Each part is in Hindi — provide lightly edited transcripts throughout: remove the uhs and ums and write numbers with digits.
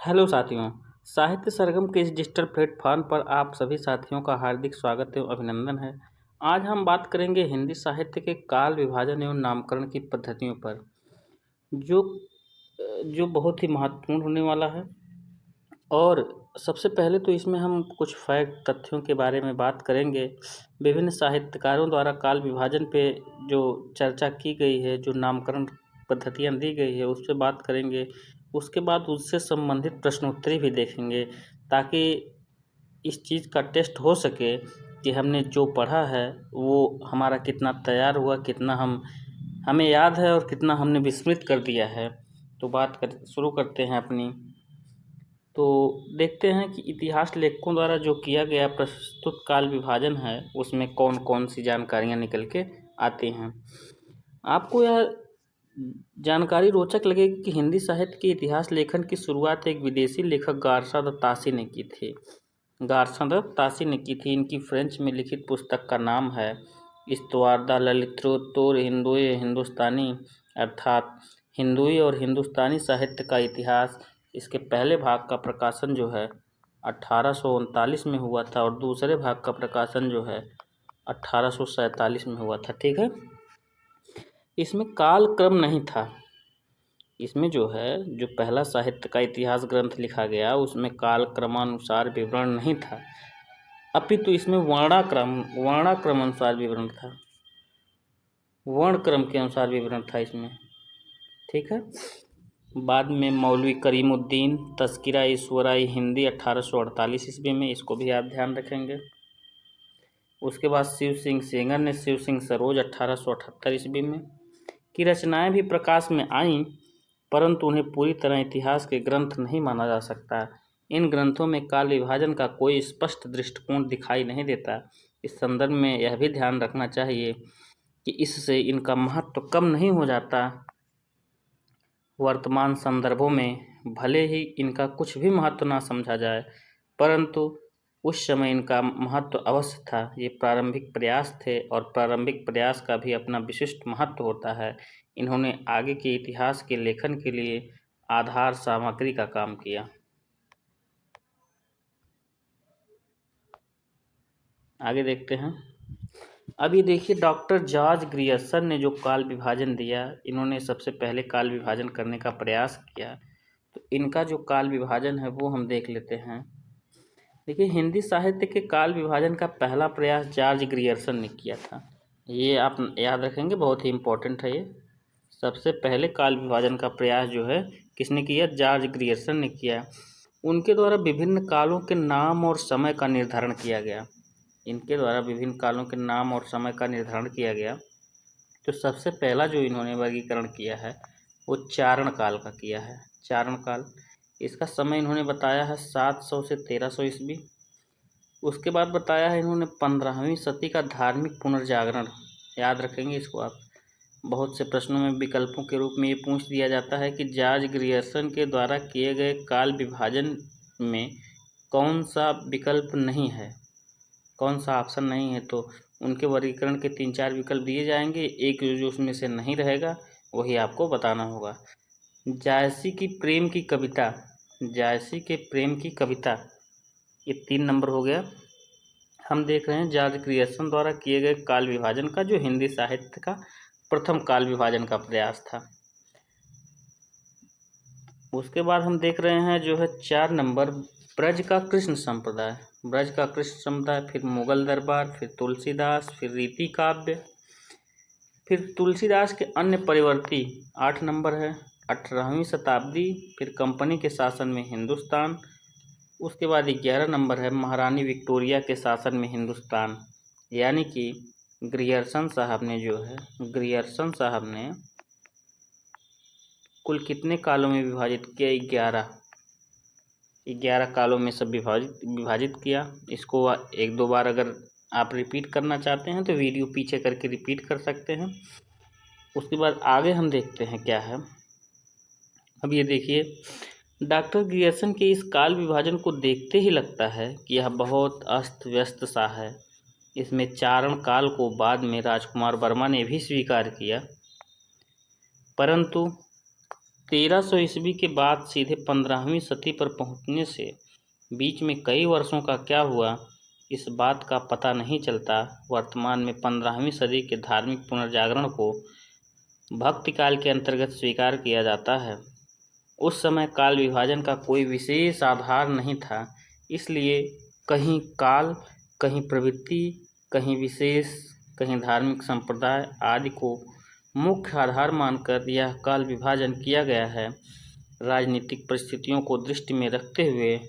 हेलो साथियों, साहित्य सरगम के इस डिजिटल प्लेटफॉर्म पर आप सभी साथियों का हार्दिक स्वागत एवं अभिनंदन है। आज हम बात करेंगे हिंदी साहित्य के काल विभाजन एवं नामकरण की पद्धतियों पर, जो जो बहुत ही महत्वपूर्ण होने वाला है। और सबसे पहले तो इसमें हम कुछ फैक्ट तथ्यों के बारे में बात करेंगे। विभिन्न साहित्यकारों द्वारा काल विभाजन पे जो चर्चा की गई है, जो नामकरण पद्धतियाँ दी गई है, उस पे बात करेंगे। उसके बाद उससे संबंधित प्रश्नोत्तरी भी देखेंगे, ताकि इस चीज़ का टेस्ट हो सके कि हमने जो पढ़ा है वो हमारा कितना तैयार हुआ, कितना हमें याद है और कितना हमने विस्मृत कर दिया है। तो शुरू करते हैं अपनी। तो देखते हैं कि इतिहास लेखकों द्वारा जो किया गया प्रस्तुत काल विभाजन है, उसमें कौन कौन सी जानकारियाँ निकल के आती हैं। आपको यह जानकारी रोचक लगेगी कि हिंदी साहित्य के इतिहास लेखन की शुरुआत एक विदेशी लेखक गार्सा द तासी ने की थी। गार्सा द तासी ने की थी। इनकी फ्रेंच में लिखित पुस्तक का नाम है इस्तवार द ललित्रोत्तर हिंदुए हिंदुस्तानी, अर्थात हिंदुई और हिंदुस्तानी साहित्य का इतिहास। इसके पहले भाग का प्रकाशन जो है 1839 में हुआ था और दूसरे भाग का प्रकाशन जो है 1847 में हुआ था। ठीक है, इसमें काल क्रम नहीं था। इसमें जो है, जो पहला साहित्य का इतिहास ग्रंथ लिखा गया, उसमें काल क्रमानुसार विवरण नहीं था, अपितु इसमें वर्णाक्रम अनुसार विवरण था। वर्ण क्रम के अनुसार विवरण था इसमें। ठीक है। बाद में मौलवी करीमुद्दीन तस्किरा ईश्वराई हिंदी 1848 ईस्वी में, इसको भी आप ध्यान रखेंगे। उसके बाद शिव सिंह सेंगर ने शिव सिंह सरोज 1878 ईस्वी में की रचनाएं भी प्रकाश में आईं, परंतु उन्हें पूरी तरह इतिहास के ग्रंथ नहीं माना जा सकता। इन ग्रंथों में काल विभाजन का कोई स्पष्ट दृष्टिकोण दिखाई नहीं देता। इस संदर्भ में यह भी ध्यान रखना चाहिए कि इससे इनका महत्व कम नहीं हो जाता। वर्तमान संदर्भों में भले ही इनका कुछ भी महत्व ना समझा जाए, परंतु उस समय इनका महत्व अवश्य था। ये प्रारंभिक प्रयास थे और प्रारंभिक प्रयास का भी अपना विशिष्ट महत्व होता है। इन्होंने आगे के इतिहास के लेखन के लिए आधार सामग्री का काम किया। आगे देखते हैं। अब ये देखिए, डॉक्टर जॉर्ज ग्रियर्सन ने जो काल विभाजन दिया, इन्होंने सबसे पहले काल विभाजन करने का प्रयास किया। तो इनका जो काल विभाजन है वो हम देख लेते हैं। देखिए, हिंदी साहित्य के काल विभाजन का पहला प्रयास जॉर्ज ग्रियर्सन ने किया था। ये आप याद रखेंगे, बहुत ही इम्पोर्टेंट है ये। सबसे पहले काल विभाजन का प्रयास जो है किसने किया? जॉर्ज ग्रियर्सन ने किया। उनके द्वारा विभिन्न कालों के नाम और समय का निर्धारण किया गया। इनके द्वारा विभिन्न कालों के नाम और समय का निर्धारण किया गया। तो सबसे पहला जो इन्होंने वर्गीकरण किया है वो चारण काल का किया है। चारण काल, इसका समय इन्होंने बताया है 700 से 1300 ईस्वी। उसके बाद बताया है इन्होंने 15वीं सदी का धार्मिक पुनर्जागरण। याद रखेंगे इसको आप। बहुत से प्रश्नों में विकल्पों के रूप में ये पूछ दिया जाता है कि जॉर्ज ग्रियर्सन के द्वारा किए गए काल विभाजन में कौन सा विकल्प नहीं है, कौन सा ऑप्शन नहीं है। तो उनके वर्गीकरण के 3-4 विकल्प दिए जाएंगे, एक जो उसमें से नहीं रहेगा वही आपको बताना होगा। जायसी की प्रेम की कविता, जायसी के प्रेम की कविता, ये 3 नंबर हो गया। हम देख रहे हैं जॉर्ज ग्रियर्सन द्वारा किए गए काल विभाजन का, जो हिंदी साहित्य का प्रथम काल विभाजन का प्रयास था। उसके बाद हम देख रहे हैं जो है 4 नंबर, ब्रज का कृष्ण संप्रदाय। ब्रज का कृष्ण संप्रदाय, फिर मुगल दरबार, फिर तुलसीदास, फिर रीति काव्य, फिर तुलसीदास के अन्य परिवर्ती 8 नंबर है, 18वीं शताब्दी, फिर कंपनी के शासन में हिंदुस्तान। उसके बाद 11 नंबर है महारानी विक्टोरिया के शासन में हिंदुस्तान। यानी कि ग्रियर्सन साहब ने जो है, ग्रियर्सन साहब ने कुल कितने कालों में विभाजित किया? 11 कालों में सब विभाजित किया। इसको 1-2 बार अगर आप रिपीट करना चाहते हैं तो वीडियो पीछे करके रिपीट कर सकते हैं। उसके बाद आगे हम देखते हैं क्या है। अब ये देखिए, डॉक्टर ग्रियर्सन के इस काल विभाजन को देखते ही लगता है कि यह बहुत अस्त व्यस्त सा है। इसमें चारण काल को बाद में राजकुमार वर्मा ने भी स्वीकार किया, परंतु 1300 ईस्वी के बाद सीधे 15वीं सदी पर पहुंचने से बीच में कई वर्षों का क्या हुआ, इस बात का पता नहीं चलता। वर्तमान में 15वीं सदी के धार्मिक पुनर्जागरण को भक्ति काल के अंतर्गत स्वीकार किया जाता है। उस समय काल विभाजन का कोई विशेष आधार नहीं था, इसलिए कहीं काल, कहीं प्रवृत्ति, कहीं विशेष, कहीं धार्मिक संप्रदाय आदि को मुख्य आधार मानकर यह काल विभाजन किया गया है। राजनीतिक परिस्थितियों को दृष्टि में रखते हुए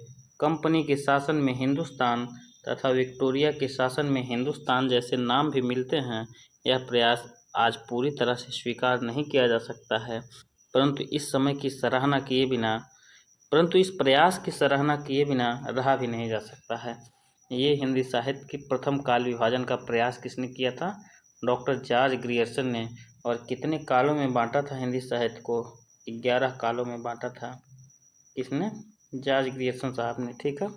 कंपनी के शासन में हिंदुस्तान तथा विक्टोरिया के शासन में हिंदुस्तान जैसे नाम भी मिलते हैं। यह प्रयास आज पूरी तरह से स्वीकार नहीं किया जा सकता है, परंतु इस प्रयास की सराहना किए बिना रहा भी नहीं जा सकता है। ये हिंदी साहित्य के प्रथम काल विभाजन का प्रयास किसने किया था? डॉक्टर जॉर्ज ग्रियर्सन ने। और कितने कालों में बांटा था हिंदी साहित्य को? 11 कालों में बांटा था। किसने? जॉर्ज ग्रियर्सन साहब ने। ठीक है,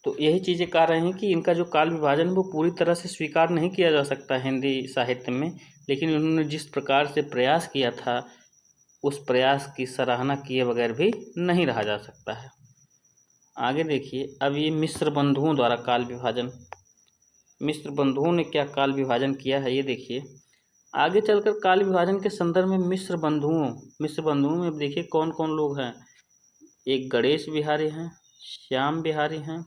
तो यही चीज़ें कह रहे हैं कि इनका जो काल विभाजन वो पूरी तरह से स्वीकार नहीं किया जा सकता हिंदी साहित्य में, लेकिन उन्होंने जिस प्रकार से प्रयास किया था उस प्रयास की सराहना किए बगैर भी नहीं रहा जा सकता है। आगे देखिए, अब ये मिस्र बंधुओं द्वारा काल विभाजन, मिस्र बंधुओं ने क्या काल विभाजन किया है ये देखिए। आगे चलकर काल विभाजन के संदर्भ में मिस्र बंधुओं में देखिए कौन कौन लोग हैं। एक गणेश बिहारी हैं, श्याम बिहारी हैं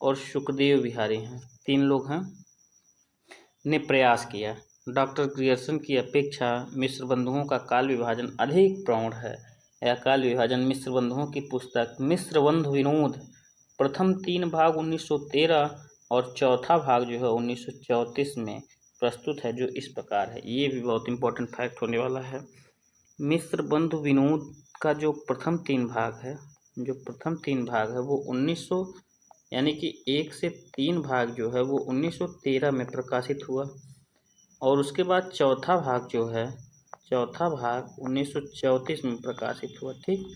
और सुखदेव बिहारी हैं। 3 लोग हैं ने प्रयास किया। डॉक्टर ग्रियर्सन की अपेक्षा मिस्र बंधुओं का काल विभाजन अधिक प्रौढ़ है। यह काल विभाजन मिस्र बंधुओं की पुस्तक मिस्र बंधु विनोद, प्रथम 3 भाग 1913 और चौथा भाग जो है 1934 में प्रस्तुत है, जो इस प्रकार है। ये भी बहुत इंपॉर्टेंट फैक्ट होने वाला है। मिस्र बंधु विनोद का जो प्रथम 3 भाग है, वो 1900 यानी कि 1 से 3 भाग जो है वो 1913 में प्रकाशित हुआ, और उसके बाद चौथा भाग 1934 में प्रकाशित हुआ। ठीक,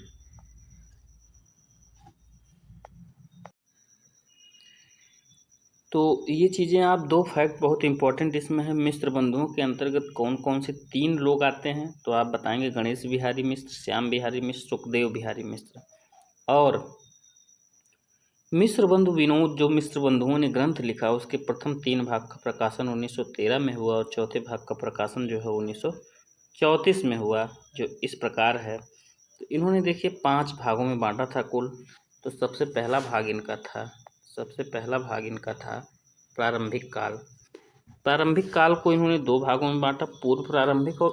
तो ये चीज़ें आप 2 फैक्ट बहुत इंपॉर्टेंट इसमें है। मिस्र बंधुओं के अंतर्गत कौन कौन से 3 लोग आते हैं, तो आप बताएंगे गणेश बिहारी मिश्र, श्याम बिहारी मिश्र, सुखदेव बिहारी मिश्र। और मिस्र बंधु विनोद, जो मिस्र बंधुओं ने ग्रंथ लिखा, उसके प्रथम 3 भाग का प्रकाशन 1913 में हुआ और चौथे भाग का प्रकाशन जो है 1934 में हुआ, जो इस प्रकार है। तो इन्होंने देखिए 5 भागों में बांटा था कुल। तो सबसे पहला भाग इनका था प्रारंभिक काल। प्रारंभिक काल को इन्होंने 2 भागों में बांटा, पूर्व प्रारंभिक और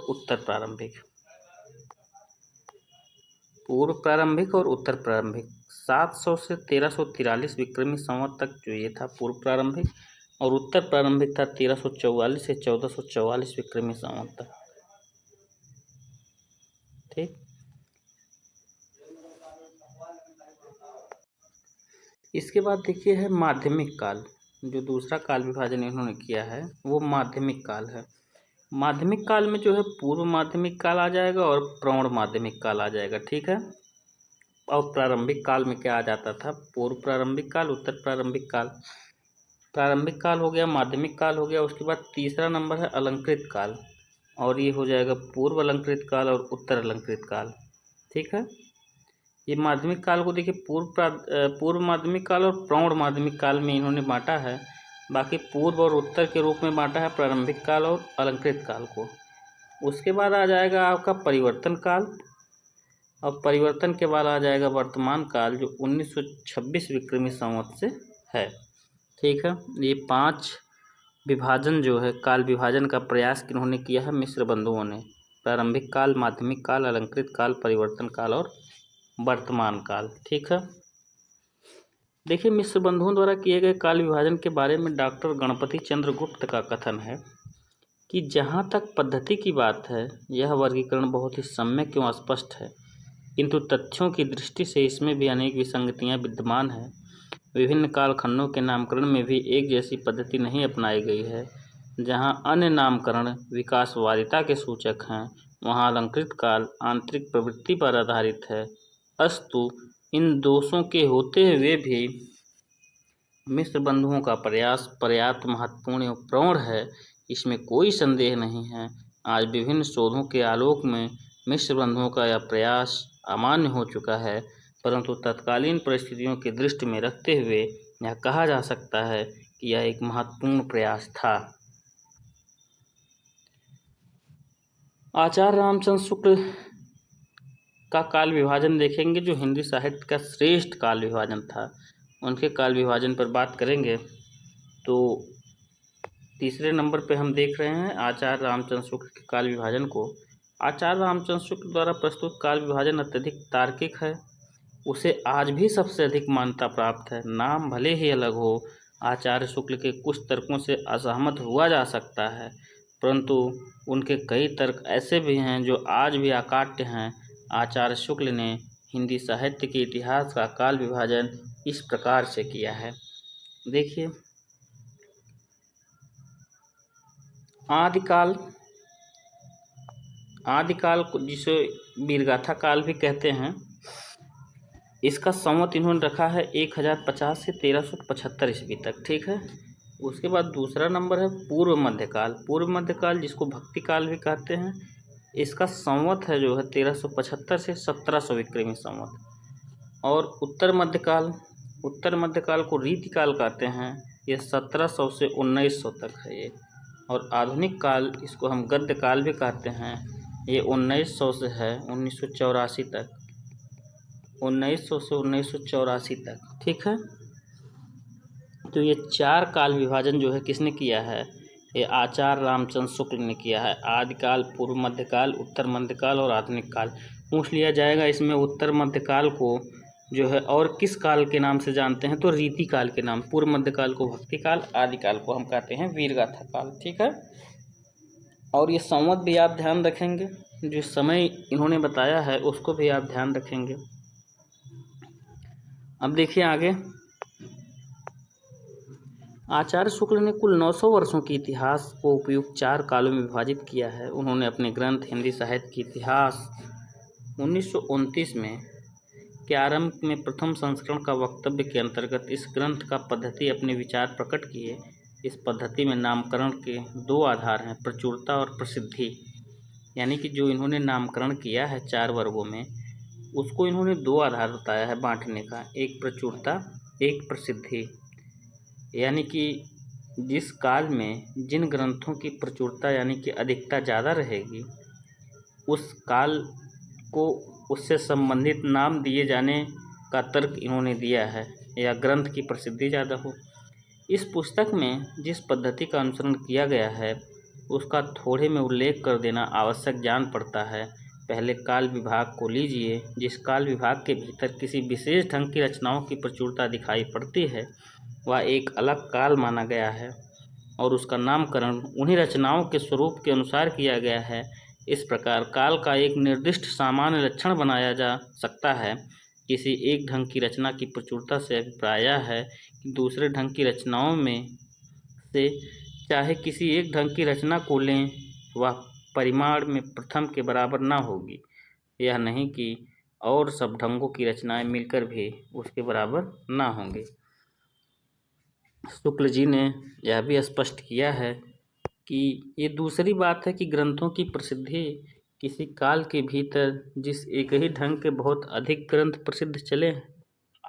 उत्तर प्रारंभिक। 700 से 1343 विक्रमी संवत तक जो ये था पूर्व प्रारंभिक, और उत्तर प्रारंभिक था 1344 से 1444 विक्रमी संवत तक। ठीक, इसके बाद देखिए है माध्यमिक काल। जो दूसरा काल विभाजन इन्होंने किया है वो माध्यमिक काल है। माध्यमिक काल में जो है पूर्व माध्यमिक काल आ जाएगा और प्रौढ़ माध्यमिक काल आ जाएगा। ठीक है, और प्रारंभिक काल में क्या आ जाता था? पूर्व प्रारंभिक काल, उत्तर प्रारंभिक काल। प्रारंभिक काल हो गया, माध्यमिक काल हो गया। उसके बाद तीसरा नंबर है अलंकृत काल, और ये हो जाएगा पूर्व अलंकृत काल और उत्तर अलंकृत काल। ठीक है, ये माध्यमिक काल को देखिए पूर्व माध्यमिक काल और प्रौढ़ माध्यमिक काल में इन्होंने बांटा है। बाकी पूर्व और उत्तर के रूप में बांटा है प्रारंभिक काल और अलंकृत काल को। उसके बाद आ जाएगा आपका परिवर्तन काल, और परिवर्तन के बाद आ जाएगा वर्तमान काल, जो 1926 विक्रमी संवत से है। ठीक है, ये 5 विभाजन जो है काल विभाजन का प्रयास किन्होंने किया है? मिस्र बंधुओं ने। प्रारंभिक काल, माध्यमिक काल, अलंकृत काल, परिवर्तन काल और वर्तमान काल। ठीक है, देखिए मिस्र बंधुओं द्वारा किए गए काल विभाजन के बारे में डॉक्टर गणपति चंद्र गुप्त का कथन है कि जहाँ तक पद्धति की बात है, यह वर्गीकरण बहुत ही सम्यक एवं स्पष्ट है, किंतु तथ्यों की दृष्टि से इसमें भी अनेक विसंगतियाँ विद्यमान हैं। विभिन्न कालखंडों के नामकरण में भी एक जैसी पद्धति नहीं अपनाई गई है। जहाँ अन्य नामकरण विकासवादिता के सूचक हैं, वहाँ अलंकृत काल आंतरिक प्रवृत्ति पर आधारित है। अस्तु इन दोषों के होते हुए भी मिस्र बंधुओं का प्रयास पर्याप्त महत्वपूर्ण एवं प्रौढ़ है, इसमें कोई संदेह नहीं है। आज विभिन्न शोधों के आलोक में मिश्र बंधुओं का यह प्रयास अमान्य हो चुका है, परंतु तत्कालीन परिस्थितियों की दृष्टि में रखते हुए यह कहा जा सकता है कि यह एक महत्वपूर्ण प्रयास था। आचार्य रामचंद्र शुक्ल का काल विभाजन देखेंगे, जो हिंदी साहित्य का श्रेष्ठ काल विभाजन था। उनके काल विभाजन पर बात करेंगे तो तीसरे नंबर पे हम देख रहे हैं आचार्य रामचंद्र शुक्ल के काल विभाजन को। आचार्य रामचंद्र शुक्ल द्वारा प्रस्तुत काल विभाजन अत्यधिक तार्किक है। उसे आज भी सबसे अधिक मान्यता प्राप्त है। नाम भले ही अलग हो, आचार्य शुक्ल के कुछ तर्कों से असहमत हुआ जा सकता है, परंतु उनके कई तर्क ऐसे भी हैं जो आज भी अकाट्य हैं। आचार्य शुक्ल ने हिंदी साहित्य के इतिहास का काल विभाजन इस प्रकार से किया है। देखिए, आदिकाल को जिसे वीरगाथा काल भी कहते हैं, इसका संवत इन्होंने रखा है 1050 से 1375 ईस्वी तक। ठीक है। उसके बाद दूसरा नंबर है पूर्व मध्यकाल। पूर्व मध्यकाल जिसको भक्ति काल भी कहते हैं, इसका संवत है जो है 1375 से 1700 विक्रमी संवत। और उत्तर मध्यकाल को रीतिकाल कहते हैं, ये 1700 से 1900 तक है ये। और आधुनिक काल, इसको हम गद्य काल भी कहते हैं, ये 1900 से है 1984 तक। 1900 से 1984 तक। ठीक है। तो ये चार काल विभाजन जो है किसने किया है? ये आचार्य रामचंद्र शुक्ल ने किया है। आदिकाल, पूर्व मध्यकाल, उत्तर मध्यकाल और आधुनिक काल। पूछ लिया जाएगा इसमें उत्तर मध्यकाल को जो है और किस काल के नाम से जानते हैं, तो रीति काल के नाम। पूर्व मध्यकाल को भक्ति काल, आदिकाल को हम कहते हैं वीरगाथा काल। ठीक है। और ये संवत भी आप ध्यान रखेंगे, जो समय इन्होंने बताया है उसको भी आप ध्यान रखेंगे। अब देखिए आगे, आचार्य शुक्ल ने कुल 900 वर्षों के इतिहास को उपयुक्त चार कालों में विभाजित किया है। उन्होंने अपने ग्रंथ हिंदी साहित्य के इतिहास 1929 में के आरंभ में प्रथम संस्करण का वक्तव्य के अंतर्गत इस ग्रंथ का पद्धति अपने विचार प्रकट किए। इस पद्धति में नामकरण के दो आधार हैं, प्रचुरता और प्रसिद्धि। यानी कि जो इन्होंने नामकरण किया है चार वर्गों में, उसको इन्होंने दो आधार बताया है बांटने का, एक प्रचुरता, एक प्रसिद्धि। यानी कि जिस काल में जिन ग्रंथों की प्रचुरता यानी कि अधिकता ज़्यादा रहेगी, उस काल को उससे संबंधित नाम दिए जाने का तर्क इन्होंने दिया है, या ग्रंथ की प्रसिद्धि ज़्यादा हो। इस पुस्तक में जिस पद्धति का अनुसरण किया गया है उसका थोड़े में उल्लेख कर देना आवश्यक जान पड़ता है। पहले काल विभाग को लीजिए। जिस काल विभाग के भीतर किसी विशेष ढंग की रचनाओं की प्रचुरता दिखाई पड़ती है वह एक अलग काल माना गया है और उसका नामकरण उन्हीं रचनाओं के स्वरूप के अनुसार किया गया है। इस प्रकार काल का एक निर्दिष्ट सामान्य लक्षण बनाया जा सकता है। किसी एक ढंग की रचना की प्रचुरता से अभिप्राय यह है कि दूसरे ढंग की रचनाओं में से चाहे किसी एक ढंग की रचना को लें, वह परिमाण में प्रथम के बराबर ना होगी। यह नहीं कि और सब ढंगों की रचनाएं मिलकर भी उसके बराबर ना होंगे। शुक्ल जी ने यह भी स्पष्ट किया है कि ये दूसरी बात है कि ग्रंथों की प्रसिद्धि किसी काल के भीतर जिस एक ही ढंग के बहुत अधिक ग्रंथ प्रसिद्ध चले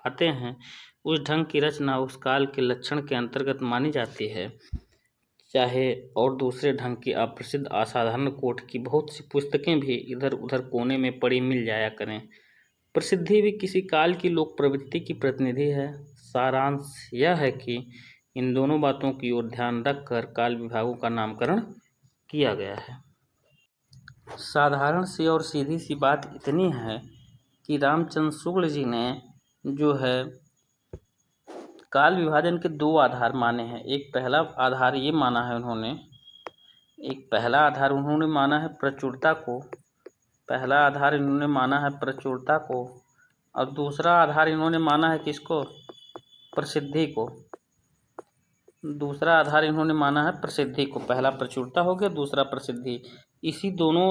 आते हैं, उस ढंग की रचना उस काल के लक्षण के अंतर्गत मानी जाती है, चाहे और दूसरे ढंग की अप्रसिद्ध असाधारण कोटि की बहुत सी पुस्तकें भी इधर उधर कोने में पड़ी मिल जाया करें। प्रसिद्धि भी किसी काल की लोक प्रवृत्ति की प्रतिनिधि है। सारांश यह है कि इन दोनों बातों की ओर ध्यान रखकर काल विभागों का नामकरण किया गया है। साधारण सी और सीधी सी बात इतनी है कि रामचंद्र शुक्ल जी ने जो है काल विभाजन के दो आधार माने हैं। एक पहला आधार ये माना है उन्होंने, एक पहला आधार उन्होंने माना है प्रचुरता को, पहला आधार इन्होंने माना है प्रचुरता को, और दूसरा आधार इन्होंने माना है किसको? प्रसिद्धि को। दूसरा आधार इन्होंने माना है प्रसिद्धि को। पहला प्रचुरता हो गया, दूसरा प्रसिद्धि। इसी दोनों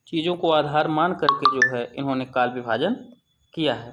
चीज़ों को आधार मान करके जो है इन्होंने काल विभाजन किया है।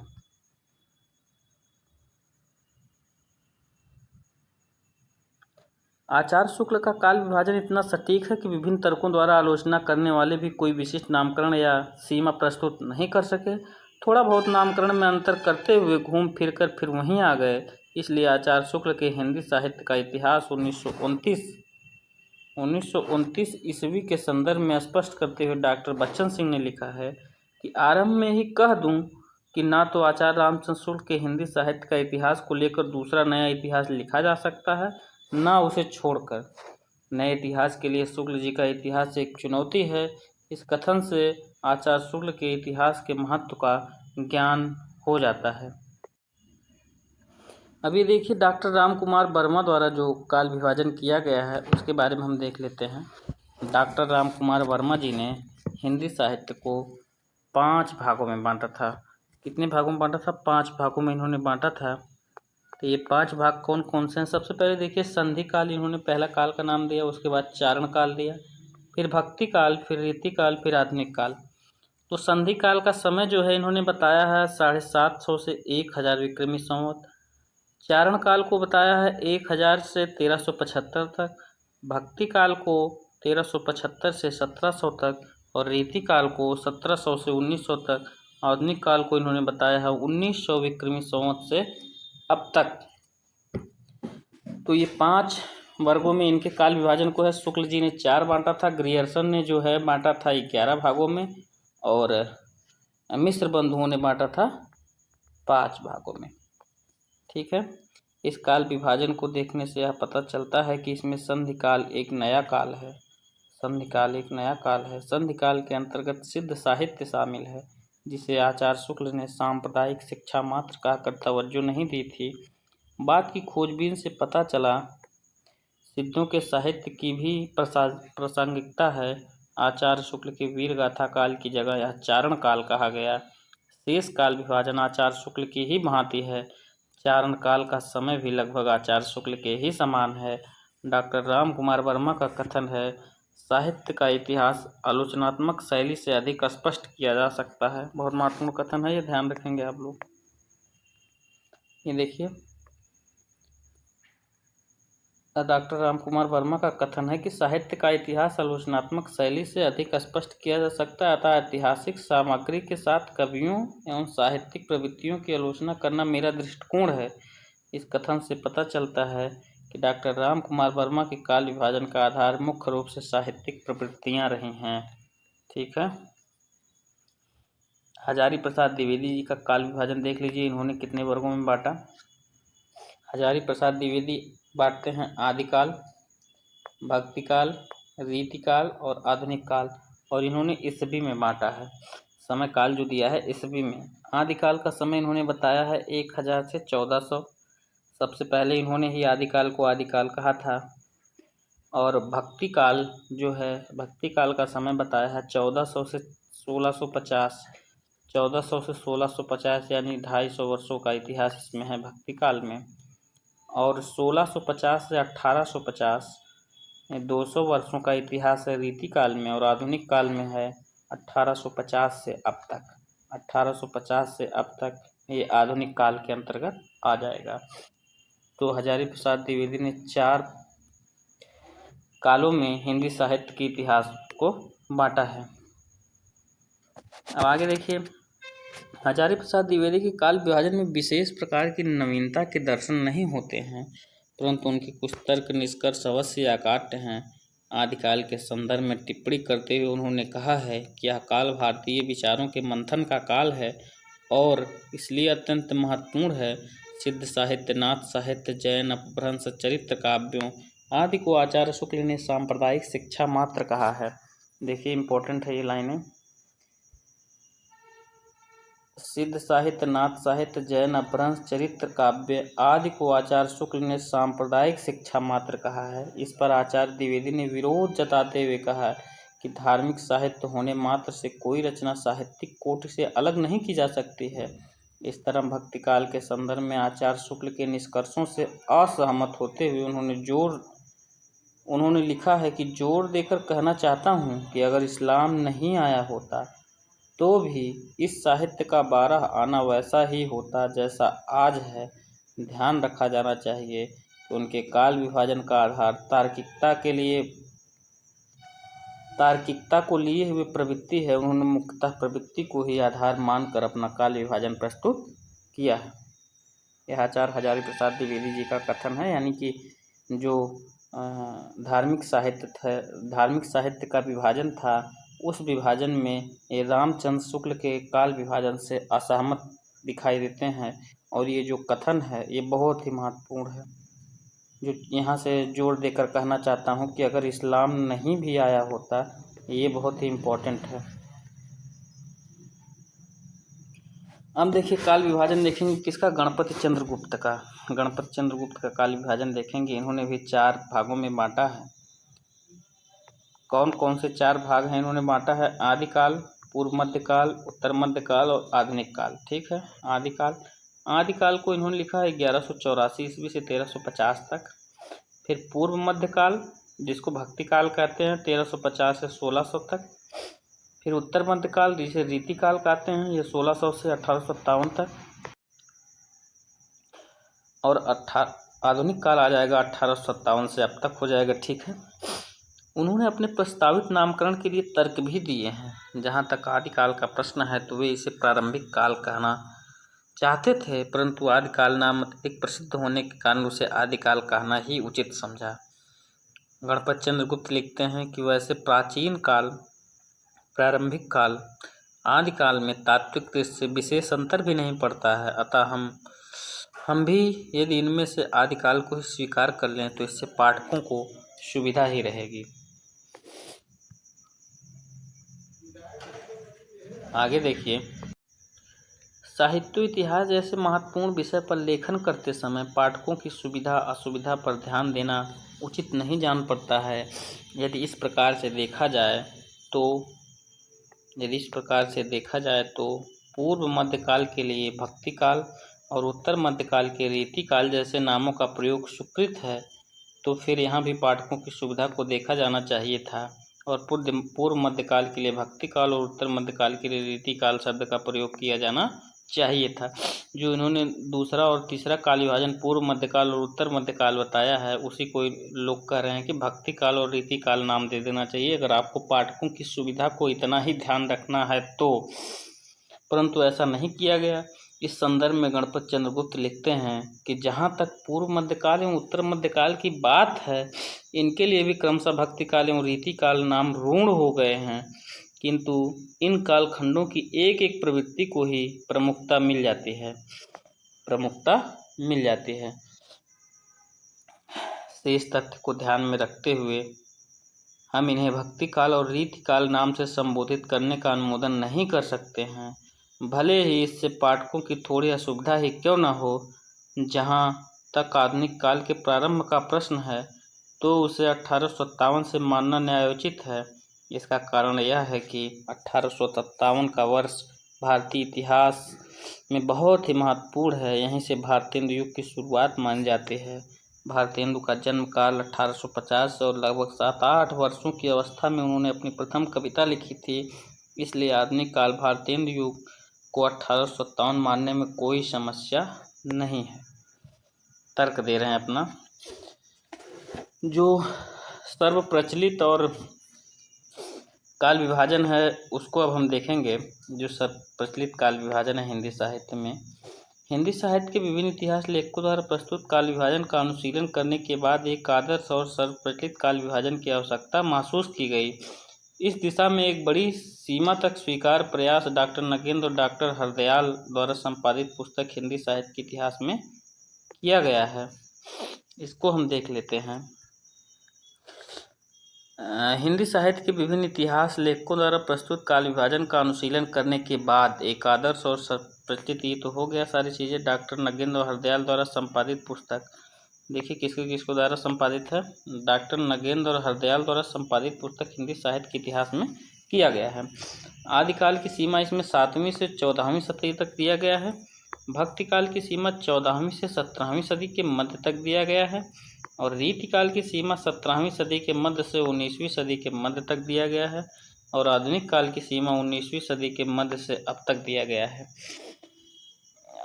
आचार्य शुक्ल का काल विभाजन इतना सटीक है कि विभिन्न तर्कों द्वारा आलोचना करने वाले भी कोई विशिष्ट नामकरण या सीमा प्रस्तुत नहीं कर सके। थोड़ा बहुत नामकरण में अंतर करते हुए घूम फिर कर फिर वहीं आ गए। इसलिए आचार्य शुक्ल के हिंदी साहित्य का इतिहास 1929 ईस्वी के संदर्भ में स्पष्ट करते हुए डॉक्टर बच्चन सिंह ने लिखा है कि आरंभ में ही कह दूं कि ना तो आचार्य रामचंद्र शुक्ल के हिंदी साहित्य का इतिहास को लेकर दूसरा नया इतिहास लिखा जा सकता है, ना उसे छोड़कर। नए इतिहास के लिए शुक्ल जी का इतिहास एक चुनौती है। इस कथन से आचार्य शुक्ल के इतिहास के महत्व का ज्ञान हो जाता है। अभी देखिए डॉक्टर राम कुमार वर्मा द्वारा जो काल विभाजन किया गया है उसके बारे में हम देख लेते हैं। डॉक्टर राम कुमार वर्मा जी ने हिंदी साहित्य को 5 भागों में बांटा था। कितने भागों में बांटा था? 5 भागों में इन्होंने बांटा था। तो ये 5 भाग कौन कौन से हैं? सबसे पहले देखिए संधि काल इन्होंने पहला काल का नाम दिया, उसके बाद चारण काल दिया, फिर भक्ति काल, फिर रीति काल, फिर आधुनिक काल। तो संधि काल का समय जो है इन्होंने बताया है 750 से 1000 विक्रमी संवत। चारण काल को बताया है 1000 से 1375 तक, भक्ति काल को 1375 से 1700 तक और रीति काल को 1700 से 1900 तक। आधुनिक काल को इन्होंने बताया है 1900 विक्रमी संवत से अब तक। तो ये 5 वर्गों में इनके काल विभाजन को है। शुक्ल जी ने 4 बांटा था, ग्रियर्सन ने जो है बांटा था 11 भागों में और मिश्र बंधुओं ने बांटा था 5 भागों में। ठीक है, इस काल विभाजन को देखने से यह पता चलता है कि इसमें संधि काल एक नया काल है। संधि काल एक नया काल है। संधि काल के अंतर्गत सिद्ध साहित्य शामिल है, जिसे आचार्य शुक्ल ने सांप्रदायिक शिक्षा मात्र कहकर तवज्जो नहीं दी थी। बात की खोजबीन से पता चला सिद्धों के साहित्य की भी प्रासंगिकता है। आचार्य शुक्ल के वीर गाथा काल की जगह यह चारण काल कहा गया। शेष काल विभाजन आचार्य शुक्ल की ही भांति है। चारण काल का समय भी लगभग आचार्य शुक्ल के ही समान है। डॉक्टर राम कुमार वर्मा का कथन है, साहित्य का इतिहास आलोचनात्मक शैली से अधिक स्पष्ट किया जा सकता है। बहुत महत्वपूर्ण कथन है, ये ध्यान रखेंगे आप लोग। ये देखिए डॉक्टर राम कुमार वर्मा का कथन है कि साहित्य का इतिहास आलोचनात्मक शैली से अधिक स्पष्ट किया जा सकता है, अतः ऐतिहासिक सामग्री के साथ कवियों एवं साहित्यिक प्रवृत्तियों की आलोचना करना मेरा दृष्टिकोण है। इस कथन से पता चलता है कि डॉक्टर राम कुमार वर्मा के काल विभाजन का आधार मुख्य रूप से साहित्यिक प्रवृत्तियाँ रही हैं। ठीक है, हजारी प्रसाद द्विवेदी जी का काल विभाजन देख लीजिए, इन्होंने कितने वर्गों में बांटा। हजारी प्रसाद द्विवेदी बांटते हैं आदिकाल, भक्तिकाल, रीतिकाल और आधुनिक काल, और इन्होंने ईस्वी में बांटा है। समय काल जो दिया है ईस्वी में। आदिकाल का समय इन्होंने बताया है 1000 से 1400। सबसे पहले इन्होंने ही आदिकाल को आदिकाल कहा था। और भक्ति काल जो है, भक्ति काल का समय बताया है 1400 से 1650। 1400 से 1650 यानी 250 वर्षों का इतिहास इसमें है भक्ति काल में। और 1650 से 1850 में 200 वर्षों का इतिहास है रीति काल में। और आधुनिक काल में है 1850 से अब तक। 1850 से अब तक ये आधुनिक काल के अंतर्गत आ जाएगा। तो हजारी प्रसाद द्विवेदी ने 4 कालों में हिंदी साहित्य के इतिहास को बांटा है। अब आगे देखिए, हजारी प्रसाद द्विवेदी के काल विभाजन में विशेष प्रकार की नवीनता के दर्शन नहीं होते हैं, परंतु उनके कुछ तर्क निष्कर्ष अवश्य अकाट्य हैं। आदिकाल के संदर्भ में टिप्पणी करते हुए उन्होंने कहा है कि यह काल भारतीय विचारों के मंथन का काल है और इसलिए अत्यंत महत्वपूर्ण है। सिद्ध साहित्य, नाथ साहित्य, जैन अपभ्रंश, चरित्र काव्यों आदि को आचार्य शुक्ल ने सांप्रदायिक शिक्षा मात्र कहा है। देखिए इंपॉर्टेंट है ये लाइनें। सिद्ध साहित्य, नाथ साहित्य, जैन अपभ्रंश, चरित्र काव्य आदि को आचार्य शुक्ल ने सांप्रदायिक शिक्षा मात्र कहा है। इस पर आचार्य द्विवेदी ने विरोध जताते हुए कहा कि धार्मिक साहित्य होने मात्र से कोई रचना साहित्यिक कोटि से अलग नहीं की जा सकती है। इस तरह भक्ति काल के संदर्भ में आचार्य शुक्ल के निष्कर्षों से असहमत होते हुए उन्होंने लिखा है कि जोर देकर कहना चाहता हूँ कि अगर इस्लाम नहीं आया होता तो भी इस साहित्य का 12 आना वैसा ही होता जैसा आज है। ध्यान रखा जाना चाहिए तो उनके काल विभाजन का आधार तार्किकता को लिए हुए प्रवृत्ति है। उन्होंने मुख्यतः प्रवृत्ति को ही आधार मानकर अपना काल विभाजन प्रस्तुत किया है। यह आचार्य हजारी प्रसाद द्विवेदी जी का कथन है। यानी कि जो धार्मिक साहित्य का विभाजन था, उस विभाजन में ये रामचंद्र शुक्ल के काल विभाजन से असहमत दिखाई देते हैं। और ये जो कथन है ये बहुत ही महत्वपूर्ण है, जो यहाँ से जोर देकर कहना चाहता हूँ कि अगर इस्लाम नहीं भी आया होता, ये बहुत ही इम्पोर्टेंट है। अब देखिए काल विभाजन देखेंगे किसका, गणपति चंद्रगुप्त का काल विभाजन देखेंगे। इन्होंने भी 4 भागों में बांटा है। कौन कौन से 4 भाग हैं इन्होंने बांटा है? आदिकाल, पूर्व मध्यकाल, उत्तर मध्यकाल और आधुनिक काल। ठीक है, आदिकाल को इन्होंने लिखा है 1184 ईस्वी से 1350 तक। फिर पूर्व मध्यकाल, जिसको भक्ति काल कहते हैं, 1350 से 1600 तक। फिर उत्तर मध्यकाल, जिसे रीति काल कहते हैं, ये 1600 से 1857 तक। और आधुनिक काल आ जाएगा 1857 से अब तक हो जाएगा। ठीक है, उन्होंने अपने प्रस्तावित नामकरण के लिए तर्क भी दिए हैं। जहाँ तक आदिकाल का प्रश्न है तो वे इसे प्रारंभिक काल कहना चाहते थे, परंतु आदिकाल नाम अत्यधिक प्रसिद्ध होने के कारण उसे आदिकाल कहना ही उचित समझा। गणपति चंद्रगुप्त लिखते हैं कि वैसे प्राचीन काल, प्रारंभिक काल, आदिकाल में तात्विक दृष्टि से विशेष अंतर भी नहीं पड़ता है। अतः हम भी यदि इनमें से आदिकाल को ही स्वीकार कर लें तो इससे पाठकों को सुविधा ही रहेगी। आगे देखिए, साहित्य इतिहास जैसे महत्वपूर्ण विषय पर लेखन करते समय पाठकों की सुविधा असुविधा पर ध्यान देना उचित नहीं जान पड़ता है। यदि इस प्रकार से देखा जाए तो पूर्व मध्यकाल के लिए भक्ति काल और उत्तर मध्यकाल के रीति काल जैसे नामों का प्रयोग स्वीकृत है, तो फिर यहाँ भी पाठकों की सुविधा को देखा जाना चाहिए था और पूर्व मध्यकाल के लिए भक्ति काल और उत्तर मध्यकाल के लिए रीति काल शब्द का प्रयोग किया जाना चाहिए था। जो इन्होंने दूसरा और तीसरा काल विभाजन पूर्व मध्यकाल और उत्तर मध्यकाल बताया है, उसी को लोग कह रहे हैं कि भक्ति काल और रीति काल नाम दे देना चाहिए, अगर आपको पाठकों की सुविधा को इतना ही ध्यान रखना है तो। परंतु ऐसा नहीं किया गया। इस संदर्भ में गणपति चंद्रगुप्त लिखते हैं कि जहाँ तक पूर्व मध्यकाल एवं उत्तर मध्यकाल की बात है, इनके लिए भी क्रमशः भक्ति काल एवं रीति काल नाम रूढ़ हो गए हैं, किंतु इन कालखंडों की एक एक प्रवृत्ति को ही प्रमुखता मिल जाती है। शेष तथ्य को ध्यान में रखते हुए हम इन्हें भक्ति काल और रीति काल नाम से संबोधित करने का अनुमोदन नहीं कर सकते हैं, भले ही इससे पाठकों की थोड़ी असुविधा ही क्यों न हो। जहाँ तक आधुनिक काल के प्रारंभ का प्रश्न है तो उसे 1857 से मानना न्यायोचित है। इसका कारण यह है कि 1857 का वर्ष भारतीय इतिहास में बहुत ही महत्वपूर्ण है। यहीं से भारतेंदु युग की शुरुआत मानी जाती है। भारतेंदु का जन्म काल 1850 और लगभग 7-8 वर्षों की अवस्था में उन्होंने अपनी प्रथम कविता लिखी थी। इसलिए आधुनिक काल भारतेंदु युग को 1857 मानने में कोई समस्या नहीं है। तर्क दे रहे हैं अपना। जो सर्व प्रचलित और काल विभाजन है उसको अब हम देखेंगे। जो सर्व प्रचलित काल विभाजन है हिंदी साहित्य में, हिंदी साहित्य के विभिन्न इतिहास लेखकों द्वारा प्रस्तुत काल विभाजन का अनुशीलन करने के बाद एक आदर्श और सर्व प्रचलित काल विभाजन की आवश्यकता महसूस की गई। इस दिशा में एक बड़ी सीमा तक स्वीकार प्रयास डॉक्टर नगेंद्र और डॉक्टर हरदयाल द्वारा संपादित पुस्तक हिंदी साहित्य के इतिहास में किया गया है। इसको हम देख लेते हैं। हिंदी साहित्य के विभिन्न इतिहास लेखकों द्वारा प्रस्तुत काल विभाजन का अनुशीलन करने के बाद एक आदर्श और प्रचलित, ये तो हो गया सारी चीज़ें। डॉक्टर नगेंद्र और हरदयाल द्वारा संपादित पुस्तक, देखिए किसको द्वारा संपादित है, डॉक्टर नगेंद्र और हरदयाल द्वारा संपादित पुस्तक हिंदी साहित्य के इतिहास में किया गया है। आदिकाल की सीमा इसमें 7वीं से 14वीं सदी तक दिया गया है। भक्ति काल की सीमा 14वीं से 17वीं सदी के मध्य तक दिया गया है और रीतिकाल की सीमा 17वीं सदी के मध्य से 19वीं सदी के मध्य तक दिया गया है और आधुनिक काल की सीमा 19वीं सदी के मध्य से अब तक दिया गया है।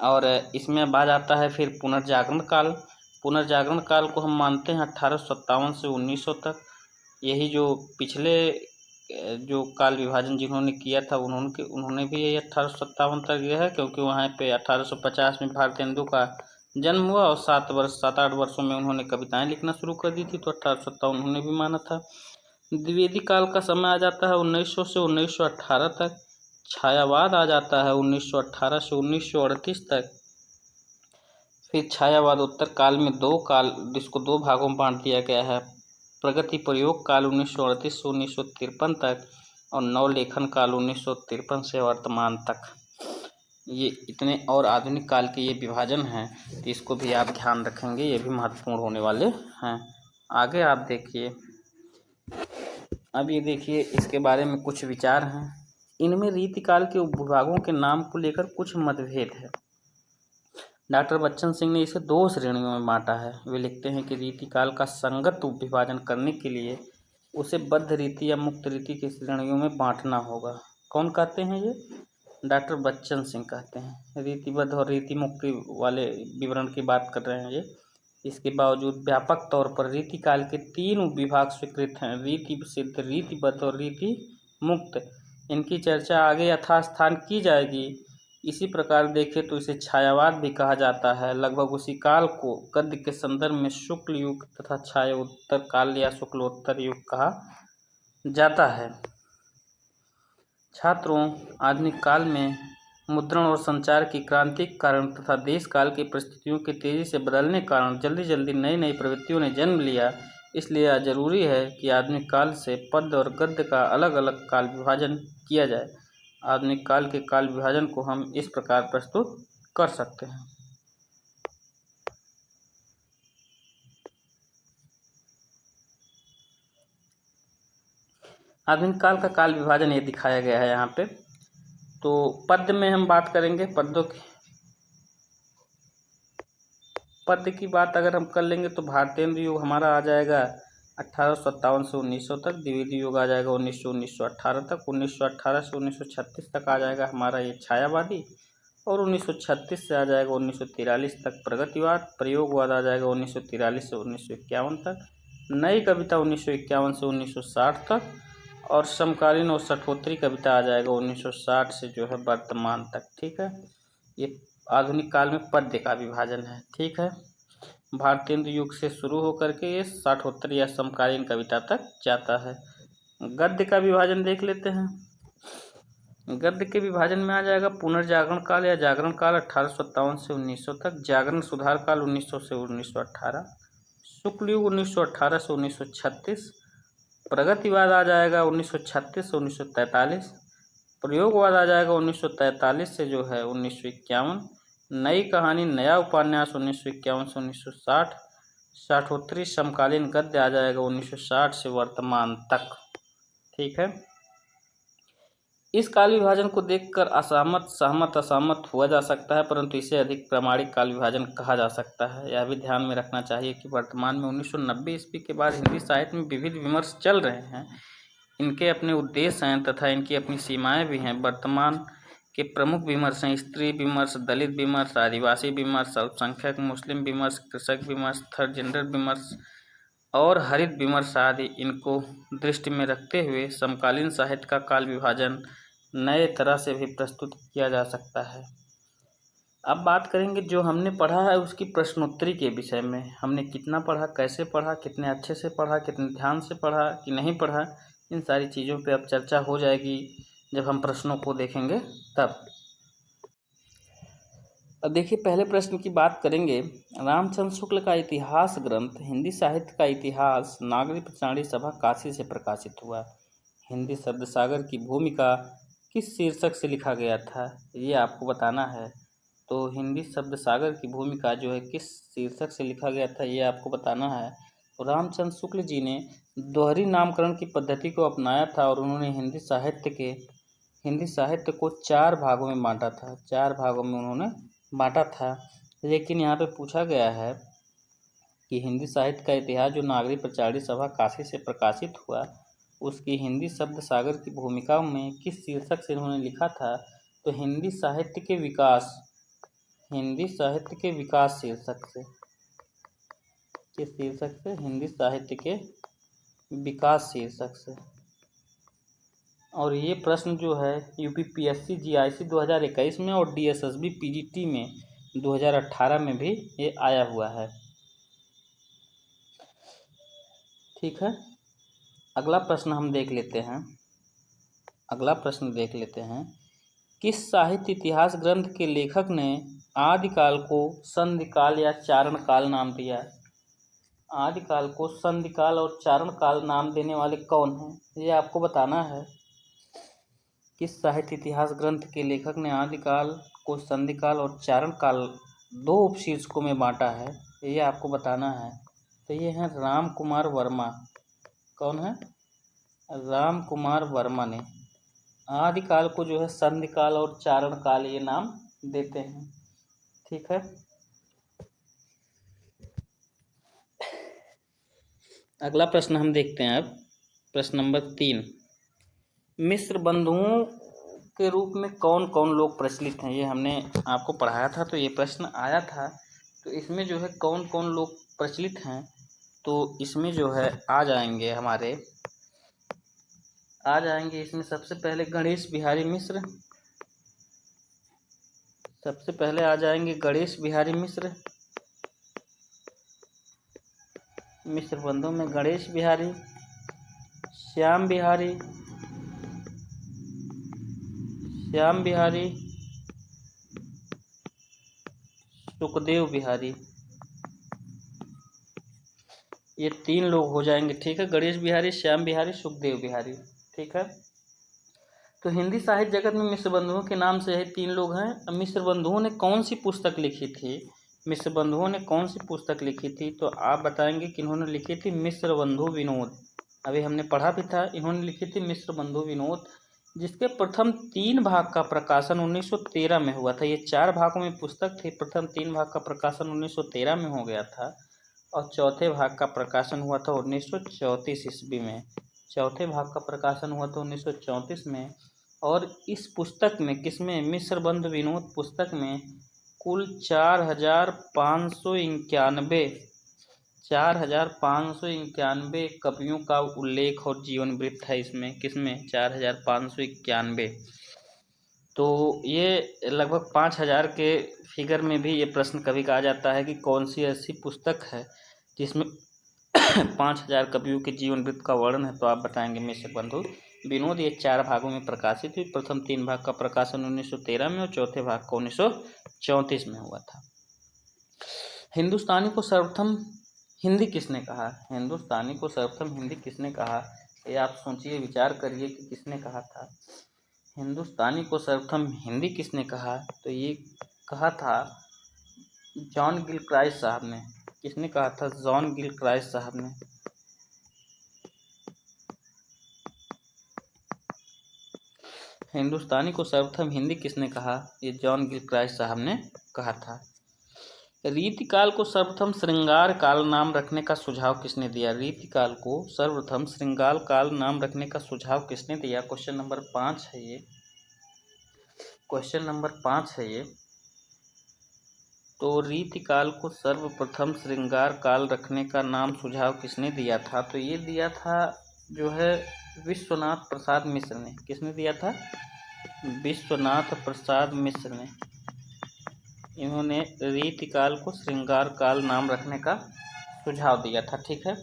और इसमें बात आता है फिर पुनर्जागरण काल। पुनर्जागरण काल को हम मानते हैं 1857 से 1900 तक। यही जो पिछले जो काल विभाजन जिन्होंने किया था उन्होंने भी यही 1857 तक दिया है, क्योंकि वहाँ पे 1850 में भारतेंदु का जन्म हुआ और 7-8 वर्षों में उन्होंने कविताएं लिखना शुरू कर दी थी, तो 1857 उन्होंने भी माना था। द्विवेदी काल का समय आ जाता है 1900 से 1918 तक। छायावाद आ जाता है 1918 से 1938 तक। फिर छायावाद उत्तर काल में जिसको दो भागों में बांट दिया गया है। प्रगति प्रयोग काल 1938 से 1953 तक और नवलेखन काल 1953 से वर्तमान तक। ये इतने और आधुनिक काल के ये विभाजन हैं, तो इसको भी आप ध्यान रखेंगे, ये भी महत्वपूर्ण होने वाले हैं। आगे आप देखिए, अब ये देखिए इसके बारे में कुछ विचार हैं। इनमें रीतिकाल के उपविभागों के नाम को लेकर कुछ मतभेद है। डॉक्टर बच्चन सिंह ने इसे 2 श्रेणियों में बांटा है। वे लिखते हैं कि रीतिकाल का संगत उपविभाजन करने के लिए उसे बद्ध रीति या मुक्त रीति की श्रेणियों में बांटना होगा। कौन कहते हैं ये? डॉक्टर बच्चन सिंह कहते हैं। रीतिबद्ध और रीति मुक्ति वाले विवरण की बात कर रहे हैं ये। इसके बावजूद व्यापक तौर पर रीतिकाल के 3 उपविभाग स्वीकृत हैं: रीति सिद्ध, रीतिबद्ध और रीति मुक्त। इनकी चर्चा आगे यथास्थान की जाएगी। इसी प्रकार देखें तो इसे छायावाद भी कहा जाता है। लगभग उसी काल को गद्य के संदर्भ में शुक्ल युग तथा छायोत्तर काल या शुक्लोत्तर युग कहा जाता है। छात्रों, आधुनिक काल में मुद्रण और संचार की क्रांति के कारण तथा देश काल की परिस्थितियों के तेजी से बदलने के कारण जल्दी जल्दी नई नई प्रवृत्तियों ने जन्म लिया। इसलिए यह जरूरी है कि आधुनिक काल से पद्य और गद्य का अलग अलग काल विभाजन किया जाए। आधुनिक काल के काल विभाजन को हम इस प्रकार प्रस्तुत कर सकते हैं। आधुनिक काल का काल विभाजन ये दिखाया गया है यहाँ पे। तो पद्य में हम बात करेंगे, पद्य की बात अगर हम कर लेंगे तो भारतेंदु युग हमारा आ जाएगा 1857 से 1900 तक। द्विवेदी युग आ जाएगा 1918 तक। 1918 से 1936 तक आ जाएगा हमारा ये छायावादी, और 1936 से आ जाएगा 1943 तक प्रगतिवाद। प्रयोगवाद आ जाएगा 1943 से 1951 तक। नई कविता 1951 से 1960 तक, और समकालीन और शठोत्तरी कविता आ जाएगा 1960 से जो है वर्तमान तक। ठीक है, ये आधुनिक काल में पद्य का विभाजन है। ठीक है, भारतेंदु युग से शुरू होकर के ये शठोत्तर या समकालीन कविता तक जाता है। गद्य का विभाजन देख लेते हैं। गद्य के विभाजन में आ जाएगा पुनर्जागरण काल या जागरण काल 1857 से 1900 तक। जागरण सुधार काल 1900 से 1918। शुक्ल युग 1918 से 1936। प्रगतिवाद आ जाएगा 1936 से 1943। प्रयोगवाद आ जाएगा 1943 से जो है 1951। नई कहानी नया उपन्यास 1951 से 1960। शठोत्तरी समकालीन गद्य आ जाएगा 1960 से वर्तमान तक। ठीक है, इस काल विभाजन को देखकर असहमत, सहमत, असहमत हुआ जा सकता है, परंतु इसे अधिक प्रामाणिक काल विभाजन कहा जा सकता है। यह भी ध्यान में रखना चाहिए कि वर्तमान में 1990 ईस्वी के बाद हिंदी साहित्य में विविध विमर्श चल रहे हैं। इनके अपने उद्देश्य हैं तथा इनकी अपनी सीमाएं भी हैं। वर्तमान के प्रमुख विमर्श हैं स्त्री विमर्श, दलित विमर्श, आदिवासी विमर्श, अल्पसंख्यक मुस्लिम विमर्श, कृषक विमर्श, थर्ड जेंडर विमर्श और हरित विमर्श आदि। इनको दृष्टि में रखते हुए समकालीन साहित्य का काल विभाजन नए तरह से भी प्रस्तुत किया जा सकता है। अब बात करेंगे जो हमने पढ़ा है उसकी प्रश्नोत्तरी के विषय में। हमने कितना पढ़ा, कैसे पढ़ा, कितने अच्छे से पढ़ा, कितने ध्यान से पढ़ा कि नहीं पढ़ा, इन सारी चीज़ों पे अब चर्चा हो जाएगी जब हम प्रश्नों को देखेंगे तब। अब देखिए, पहले प्रश्न की बात करेंगे। रामचंद्र शुक्ल का इतिहास ग्रंथ हिंदी साहित्य का इतिहास नागरी प्रचारणी सभा काशी से प्रकाशित हुआ। हिंदी शब्द सागर की भूमिका किस शीर्षक से लिखा गया था, ये आपको बताना है। तो हिंदी शब्द सागर की भूमिका जो है किस शीर्षक से लिखा गया था, ये आपको बताना है। तो रामचंद्र शुक्ल जी ने दोहरी नामकरण की पद्धति को अपनाया था और उन्होंने हिंदी साहित्य को 4 भागों में बांटा था। 4 भागों में उन्होंने बांटा था। लेकिन यहाँ पे पूछा गया है कि हिंदी साहित्य का इतिहास जो नागरी प्रचारणी सभा काशी से प्रकाशित हुआ, उसकी हिंदी शब्द सागर की भूमिका में किस शीर्षक से उन्होंने लिखा था। तो हिंदी साहित्य के विकास शीर्षक से। किस शीर्षक से? हिंदी साहित्य के विकास शीर्षक से। और ये प्रश्न जो है यूपीपीएससी जीआईसी 2021 में और डीएसएसबी पीजीटी में 2018 में भी ये आया हुआ है। ठीक है, अगला प्रश्न हम देख लेते हैं। अगला प्रश्न देख लेते हैं, किस साहित्य इतिहास ग्रंथ के लेखक ने आदिकाल को संधिकाल या चारण काल नाम दिया? आदिकाल को संधिकाल और चारण काल नाम देने वाले कौन हैं, ये आपको बताना है। किस साहित्य इतिहास ग्रंथ के लेखक ने आदिकाल को संधिकाल और चारण काल दो उपशीर्षकों में बांटा है, ये आपको बताना है। तो ये हैं राम कुमार वर्मा। कौन है? राम कुमार वर्मा ने आदिकाल को जो है संधिकाल और चारण काल ये नाम देते हैं। ठीक है, अगला प्रश्न हम देखते हैं अब। प्रश्न नंबर 3, मिश्र बंधुओं के रूप में कौन कौन लोग प्रचलित हैं? ये हमने आपको पढ़ाया था, तो ये प्रश्न आया था। तो इसमें जो है कौन कौन लोग प्रचलित हैं, तो इसमें जो है आ जाएंगे इसमें सबसे पहले गणेश बिहारी मिश्र। सबसे पहले आ जाएंगे गणेश बिहारी मिश्र। मिश्र बंधुओं में गणेश बिहारी, श्याम बिहारी, सुखदेव बिहारी, ये 3 लोग हो जाएंगे। ठीक है, गणेश बिहारी, श्याम बिहारी, सुखदेव बिहारी। ठीक है, तो हिंदी साहित्य जगत में मिश्र बंधुओं के नाम से यही 3 लोग हैं। मिश्र बंधुओं ने कौन सी पुस्तक लिखी थी? मिश्र बंधुओं ने कौन सी पुस्तक लिखी थी? तो आप बताएंगे कि इन्होंने लिखी थी मिश्र बंधु विनोद। अभी हमने पढ़ा भी था, इन्होंने लिखी थी मिश्र बंधु विनोद, जिसके प्रथम 3 भाग का प्रकाशन 1913 में हुआ था। ये 4 भागों में पुस्तक थी। प्रथम 3 भाग का प्रकाशन 1913 में हो गया था और चौथे भाग का प्रकाशन हुआ था 1934 ईस्वी में। चौथे भाग का प्रकाशन हुआ था 1934 में। और इस पुस्तक में, किसमें? मिश्र बंधु विनोद पुस्तक में कुल 4,591 कवियों का उल्लेख और जीवन वृत्त है इसमें। किसमें? 4,591। तो ये लगभग 5,000 के फिगर में भी ये प्रश्न कभी कहा जाता है कि कौन सी ऐसी पुस्तक है जिसमें 5,000 कवियों के जीवन वृत्त का वर्णन है। तो आप बताएंगे मिश्र बंधु विनोद। ये 4 भागों में प्रकाशित हुई। प्रथम 3 भाग का प्रकाशन 1913 में और चौथे भाग को 1934 में हुआ था। हिंदुस्तानी को सर्वप्रथम हिंदी किसने कहा? हिंदुस्तानी को सर्वप्रथम हिंदी किसने कहा? ये आप सोचिए, विचार करिए कि किसने कहा था। हिंदुस्तानी को सर्वप्रथम हिंदी किसने कहा? तो ये कहा था जॉन गिलक्राइस्ट साहब ने। किसने कहा था? जॉन गिलक्राइस्ट साहब ने। हिंदुस्तानी को सर्वप्रथम हिंदी किसने कहा? ये जॉन गिलक्राइस्ट साहब ने कहा था। रीतिकाल को सर्वप्रथम श्रृंगार काल नाम रखने का सुझाव किसने दिया? रीतिकाल को सर्वप्रथम श्रृंगार काल नाम रखने का सुझाव किसने दिया? क्वेश्चन नंबर 5 है ये। क्वेश्चन नंबर 5 है ये। तो रीतिकाल को सर्वप्रथम श्रृंगार काल रखने का नाम सुझाव किसने दिया था? तो ये दिया था जो है विश्वनाथ प्रसाद मिश्र ने। किसने दिया था? विश्वनाथ प्रसाद मिश्र ने। इन्होंने रीतिकाल को श्रृंगार काल नाम रखने का सुझाव दिया था। ठीक है,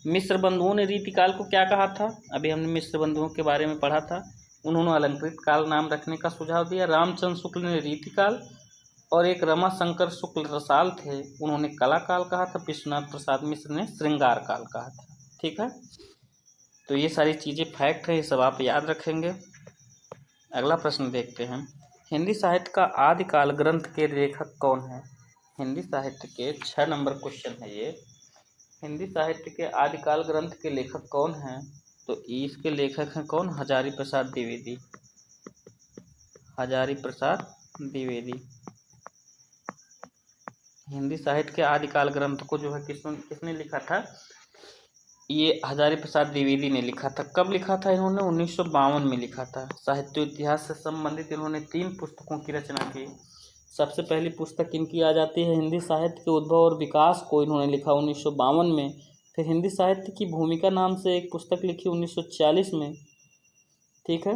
मिश्र बंधुओं ने रीतिकाल को क्या कहा था? अभी हमने मिश्र बंधुओं के बारे में पढ़ा था। उन्होंने अलंकृत काल नाम रखने का सुझाव दिया। रामचंद्र शुक्ल ने रीतिकाल और एक रमाशंकर शुक्ल रसाल थे, उन्होंने कला काल कहा था। विश्वनाथ प्रसाद मिश्र ने श्रृंगार काल कहा था। ठीक है, तो ये सारी चीज़ें फैक्ट है, ये सब आप याद रखेंगे। अगला प्रश्न देखते हैं। हिंदी साहित्य का आदिकाल ग्रंथ के लेखक कौन है? हिंदी साहित्य के 6 नंबर क्वेश्चन है ये। हिंदी साहित्य के आदिकाल ग्रंथ के लेखक कौन हैं? तो इसके लेखक हैं कौन? हजारी प्रसाद द्विवेदी। हजारी प्रसाद द्विवेदी। हिंदी साहित्य के आदिकाल ग्रंथ को जो है किसने लिखा था? ये हजारी प्रसाद द्विवेदी ने लिखा था। कब लिखा था इन्होंने? 1952 में लिखा था। साहित्य इतिहास से संबंधित इन्होंने 3 पुस्तकों की रचना की। सबसे पहली पुस्तक इनकी आ जाती है हिंदी साहित्य के उद्भव और विकास को इन्होंने लिखा 1952 में। फिर हिंदी साहित्य की भूमिका नाम से एक पुस्तक लिखी 1940 में। ठीक है,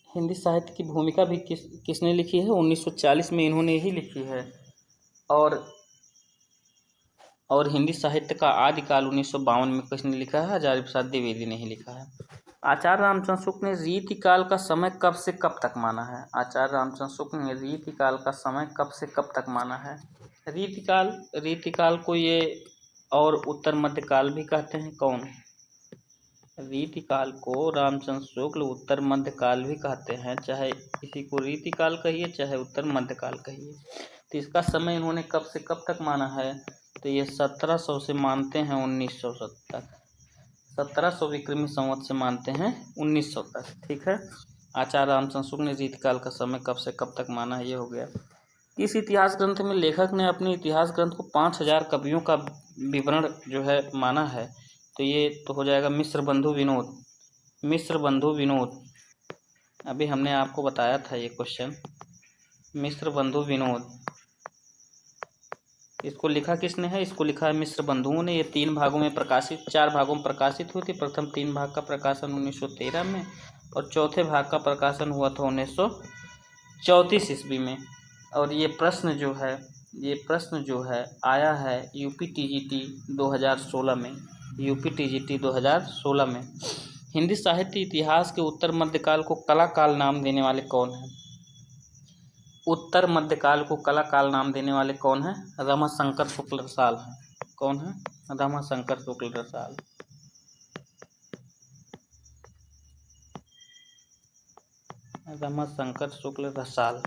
हिंदी साहित्य की भूमिका भी किसने लिखी है? 1940 में इन्होंने ही लिखी है। और हिंदी साहित्य का आदिकाल 1952 में किसने लिखा है? आचार्य प्रसाद द्विवेदी ने ही लिखा है। आचार्य रामचंद्र शुक्ल ने रीतिकाल का समय कब से कब तक माना है? आचार्य रामचंद्र शुक्ल ने रीतिकाल का समय कब से कब तक माना है? रीतिकाल को ये और उत्तर मध्यकाल भी कहते हैं। कौन? रीतिकाल को रामचंद्र शुक्ल उत्तर मध्यकाल भी कहते हैं। चाहे इसी को रीतिकाल कहिए चाहे उत्तर मध्यकाल कहिए। तो इसका समय इन्होंने कब से कब तक माना है? तो ये 1700 से मानते हैं 1900 तक। 1700 विक्रमी संवत से मानते हैं 1900 तक। ठीक है, आचार्य रामचंद्र शुक्ल ने रीतिकाल का समय कब से कब तक माना है, ये हो गया। इस इतिहास ग्रंथ में लेखक ने अपने इतिहास ग्रंथ को 5000 कवियों का विवरण जो है माना है। तो ये तो हो जाएगा मिश्र बंधु विनोद। अभी हमने आपको बताया था ये क्वेश्चन, मिश्र बंधु विनोद। इसको लिखा किसने है? इसको लिखा है मिश्र बंधुओं ने। ये 4 भागों में प्रकाशित हुई थी। प्रथम 3 भाग का प्रकाशन 1913 में और चौथे भाग का प्रकाशन हुआ था 1934 ईस्वी में। और ये प्रश्न जो है आया है यूपीटीजीटी 2016 में। यूपीटीजीटी 2016 में। हिंदी साहित्य इतिहास के उत्तर मध्यकाल को कला काल नाम देने वाले कौन हैं? उत्तर मध्यकाल को कला काल नाम देने वाले कौन हैं? रमाशंकर शुक्ल रसाल हैं। कौन है? रमाशंकर शुक्ल रसाल। रमाशंकर शुक्ल रसाल।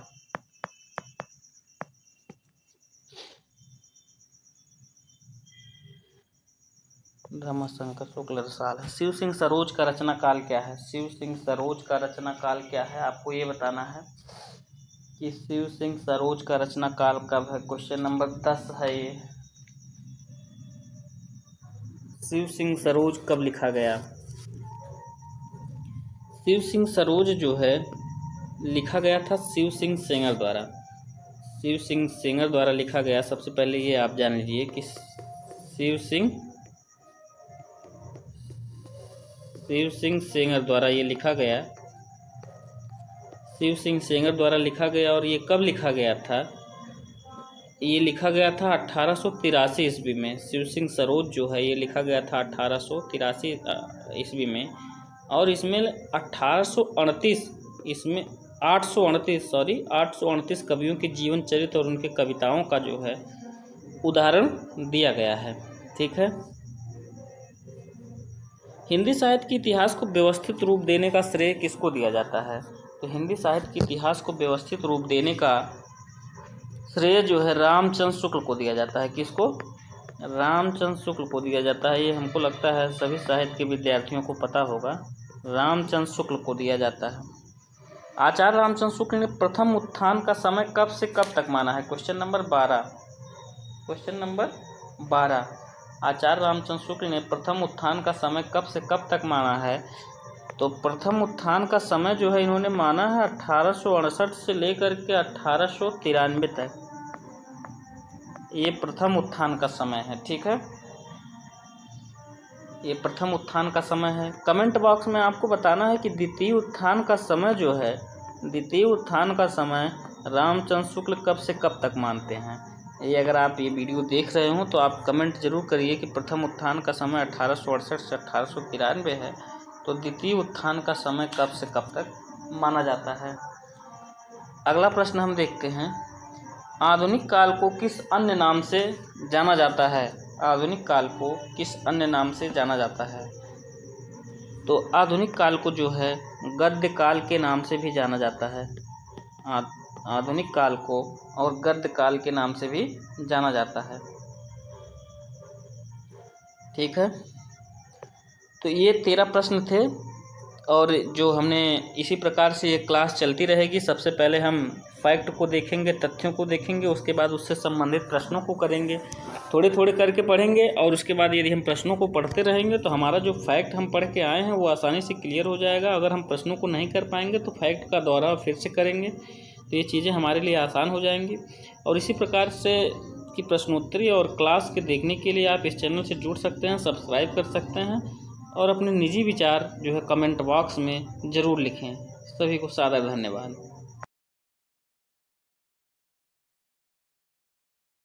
रमाशंकर शुक्ल रसाल है। शिव सिंह सरोज का रचना काल क्या है? शिव सिंह सरोज का रचना काल क्या है? आपको ये बताना है कि शिव सिंह सरोज का रचना काल कब है। क्वेश्चन नंबर 10 है ये। शिव सिंह सरोज कब लिखा गया? शिव सिंह सरोज जो है लिखा गया था शिव सिंह सेंगर द्वारा। शिव सिंह सेंगर द्वारा लिखा गया। सबसे पहले ये आप जान लीजिए कि शिव सिंह सेंगर द्वारा ये लिखा गया। शिव सिंह सेंगर द्वारा लिखा गया। और ये कब लिखा गया था? ये लिखा गया था 1883 ईस्वी में। शिव सिंह सरोज जो है ये लिखा गया था 1883 ईस्वी में। और इसमें 838 कवियों के जीवन चरित्र और उनके कविताओं का जो है उदाहरण दिया गया है। ठीक है, हिंदी साहित्य के इतिहास को व्यवस्थित रूप देने का श्रेय किसको दिया जाता है? तो हिंदी साहित्य के इतिहास को व्यवस्थित रूप देने का श्रेय जो है रामचंद्र शुक्ल को दिया जाता है। किसको? रामचंद्र शुक्ल को दिया जाता है। ये हमको लगता है सभी साहित्य के विद्यार्थियों को पता होगा। रामचंद्र शुक्ल को दिया जाता है। आचार्य रामचंद्र शुक्ल ने प्रथम उत्थान का समय कब से कब तक माना है? Question number 12। आचार्य रामचंद्र शुक्ल ने प्रथम उत्थान का समय कब से कब तक माना है? तो प्रथम उत्थान का समय जो है इन्होंने माना है 1868 से लेकर के 1893 तक। ये प्रथम उत्थान का समय है। ठीक है, ये प्रथम उत्थान का समय है। कमेंट बॉक्स में आपको बताना है कि द्वितीय उत्थान का समय जो है, द्वितीय उत्थान का समय रामचंद्र शुक्ल कब से कब तक मानते हैं। ये अगर आप ये वीडियो देख रहे हो तो आप कमेंट जरूर करिए कि प्रथम उत्थान का समय 1868 से 1893 है, तो द्वितीय उत्थान का समय कब से कब तक माना जाता है। अगला प्रश्न हम देखते हैं, आधुनिक काल को किस अन्य नाम से जाना जाता है? आधुनिक काल को किस अन्य नाम से जाना जाता है? तो आधुनिक काल को जो है गद्य काल के नाम से भी जाना जाता है। आधुनिक काल को और गद्य काल के नाम से भी जाना जाता है। ठीक है, तो ये 13 प्रश्न थे और जो हमने इसी प्रकार से ये क्लास चलती रहेगी। सबसे पहले हम फैक्ट को देखेंगे, तथ्यों को देखेंगे, उसके बाद उससे संबंधित प्रश्नों को करेंगे, थोड़े थोड़े करके पढ़ेंगे। और उसके बाद यदि हम प्रश्नों को पढ़ते रहेंगे तो हमारा जो फैक्ट हम पढ़ के आए हैं वो आसानी से क्लियर हो जाएगा। अगर हम प्रश्नों को नहीं कर पाएंगे तो फैक्ट का दोहराव फिर से करेंगे तो ये चीज़ें हमारे लिए आसान हो जाएंगी। और इसी प्रकार से की प्रश्नोत्तरी और क्लास के देखने के लिए आप इस चैनल से जुड़ सकते हैं, सब्सक्राइब कर सकते हैं और अपने निजी विचार जो है कमेंट बॉक्स में ज़रूर लिखें। सभी को सादर धन्यवाद।